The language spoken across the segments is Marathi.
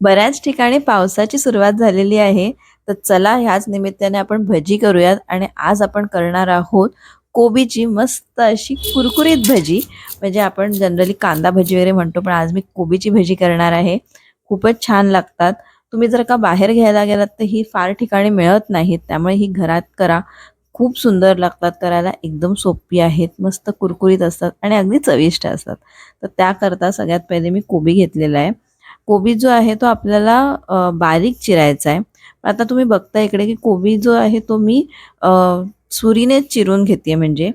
बऱ्याच ठिकाणी पावसाची सुरुवात झालेली आहे. तर चला ह्याच निमित्ताने आपण भजी करूयात आणि आज आपण करणार आहोत कोबीची मस्त अशी कुरकुरीत भजी. म्हणजे आपण जनरली कांदा भजी वगैरे म्हणतो, पण आज मी कोबीची भजी करणार आहे. खूपच छान लागतात. तुम्ही जर का बाहेर घ्यायला गेलात तर ही फार ठिकाणी मिळत नाहीत. त्यामुळे ही घरात करा. खूप सुंदर लागतात करायला. एकदम सोपी आहेत. मस्त कुरकुरीत असतात आणि अगदी चविष्ट असतात. तर त्याकरता सगळ्यात पहिले मी कोबी घेतलेला आहे. कोबी जो आहे तो आपल्याला बारीक चिरायचा आहे. आता तुम्ही बघता इकडे की कोबी जो आहे तो मी अ, सुरीनेच चिरून घेते म्हणजे.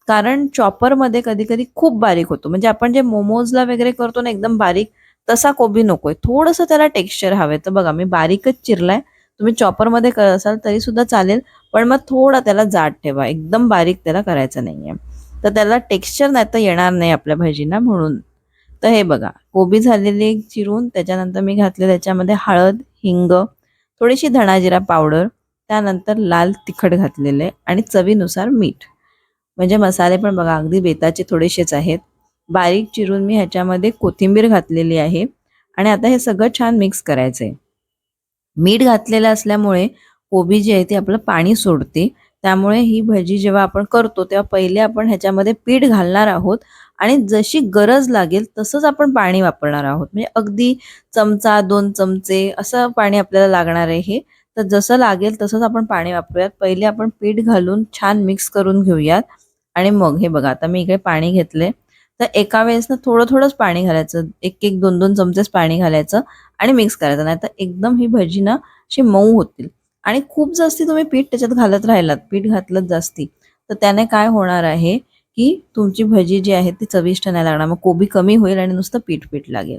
कारण चॉपरमध्ये कधी-कधी खूप बारीक होतो. म्हणजे आपण जे मोमोजला वगैरे करतो ना एकदम बारीक, तसा कोबी नकोय. थोडंसं त्याला टेक्स्चर हवंय. तर बघा मी बारीकच चिरलाय. तुम्ही चॉपरमध्ये करत असाल तरी सुद्धा चालेल. पण मग थोडा त्याला जाड ठेवा. एकदम बारीक त्याला करायचं नाहीये. तर त्याला टेक्स्चर नाहीतर येणार नाही आपल्या भजींना म्हणून. तर हे बघा, कोबी झालेली चिरून त्याच्यानंतर मी घातले त्याच्यामध्ये हळद, हिंग, थोडीशी धणा-जिरा पावडर, त्यानंतर लाल तिखट घातलेले आणि चवीनुसार मीठ. म्हणजे मसाले पण बघा अगदी बेताचे थोडेसेच आहेत. बारीक चिरून मी ह्याच्यामध्ये कोथिंबीर घातलेली आहे आणि आता हे सगळं छान मिक्स करायचंय. मीठ घातलेलं असल्यामुळे कोबी जी आहे ती आपलं पाणी सोडते. त्यामुळे ही भजी जेव्हा आपण करतो तेव्हा पहिले आपण ह्याच्यामध्ये पीठ घालणार आहोत आणि जशी गरज लागेल तसंच आपण पाणी वापरणार आहोत. म्हणजे अगदी चमचा, 2 चमचे असं पाणी आपल्याला लागणार आहे हे. तर जसं लागेल तसंच आपण पाणी वापरूयात. पहिले आपण पीठ घालून छान मिक्स करून घेऊयात आणि मग हे बघा आता मी इकडे पाणी घेतलंय. तर एका वेळेस ना थोडं-थोडंच पाणी घालायचं. 1-1, 2-2 चमचेच पाणी घालायचं आणि मिक्स करायचं. नाहीतर एकदम ही भजी ना अशी मऊ होतील आणि खूप जास्ती तुम्ही पीठ त्याच्यात घालत राहिलात, पीठ घातलंत जास्ती, तर त्याने काय होणार आहे, की तुमची भजी जी आहे ती चविष्ट नाही लागणार. मग कोबी कमी होईल आणि नुसतं पीठ-पीठ लागेल.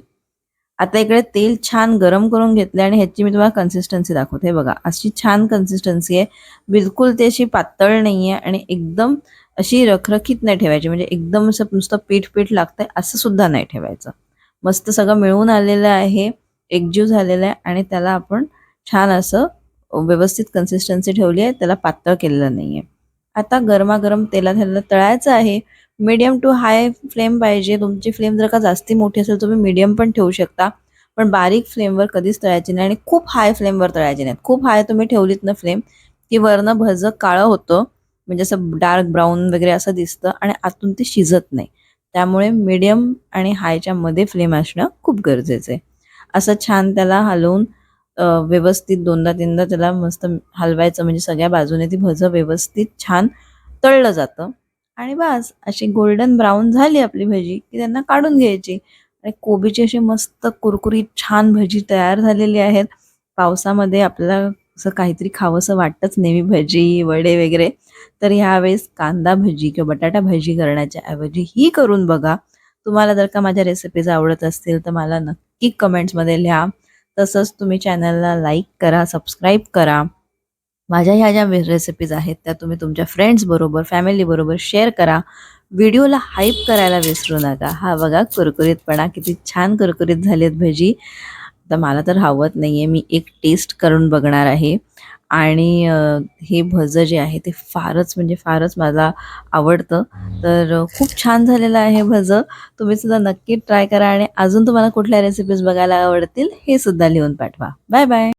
आता इकडे तेल छान गरम करून घेतले आणि ह्याची मी तुम्हाला कन्सिस्टन्सी दाखवते. हे बघा, अशी छान कन्सिस्टन्सी आहे. बिलकुल ती अशी पातळ नाहीये आणि एकदम अशी रखरखीत नाही ठेवायची. म्हणजे एकदम असं नुसतं पीठ-पीठ लागतंय असं सुद्धा नाही ठेवायचं. मस्त सगळं मिळून आलेलं आहे, एकजीव झालेला आहे आणि त्याला आपण छान असं व्यवस्थित कन्सिस्टन्सी ठेवली आहे. त्याला पातळ केलेलं नाहीये. आता गरमागरम तेलात ह्याला तळायचं आहे. मीडियम टू हाय फ्लेम पाहिजे. तुमची फ्लेम जर का जास्ती मोठी असेल तुम्ही मीडियम पण ठेवू शकता. पण बारीक फ्लेमवर कधीच तळायची नाही आणि खूप हाय फ्लेमवर तळायची नाहीत. खूप हाय तुम्ही ठेवलीत ना फ्लेम, की वरनं भजं काळं होतं. म्हणजे असं डार्क ब्राऊन वगैरे असं दिसतं आणि आतून ते शिजत नाही. त्यामुळे मीडियम आणि हायच्या मध्ये फ्लेम असणं खूप गरजेचं आहे. असं छान त्याला हलवून व्यवस्थित 2दा-3दा त्याला मस्त हलवायचं म्हणजे सगळ्या बाजूने ती भजं व्यवस्थित छान तळलं जातं आणि बास अशी गोल्डन ब्राउन झाली आपली भजी, की त्यांना काढून घ्यायची आणि कोबीची अशी मस्त कुरकुरीत छान भजी तयार झालेली आहेत. पावसामध्ये आपल्याला असं काहीतरी खावंसं वाटतंच नेहमी भजी, वडे वगैरे. तर ह्यावेळेस कांदा भजी किंवा बटाटा भजी करण्याच्या ऐवजी ही करून बघा. तुम्हाला जर का माझ्या रेसिपीज आवडत असतील तर मला नक्की कमेंट्समध्ये लिहा. तसंच तुम्ही चॅनलला लाईक करा, सबस्क्राईब करा. माझ्या ह्या ज्या रेसिपीज आहेत त्या तुम्ही तुमच्या फ्रेंड्सबरोबर, फॅमिलीबरोबर शेअर करा. व्हिडिओला हाईप करायला विसरू नका. हा बघा कुरकुरीतपणा किती छान कुरकुरीत झालीत भजी. तर मला तर हवत नाही आहे. मी एक टेस्ट करून बघणार आहे आणि हे भजं जे आहे ते फारच म्हणजे फारच मला आवडतं. तर खूप छान झालेलं आहे भजं. तुम्ही सुद्धा नक्की ट्राय करा आणि अजून तुम्हाला कुठल्या रेसिपीज बघायला आवडतील हे सुद्धा लिहून पाठवा. Bye bye.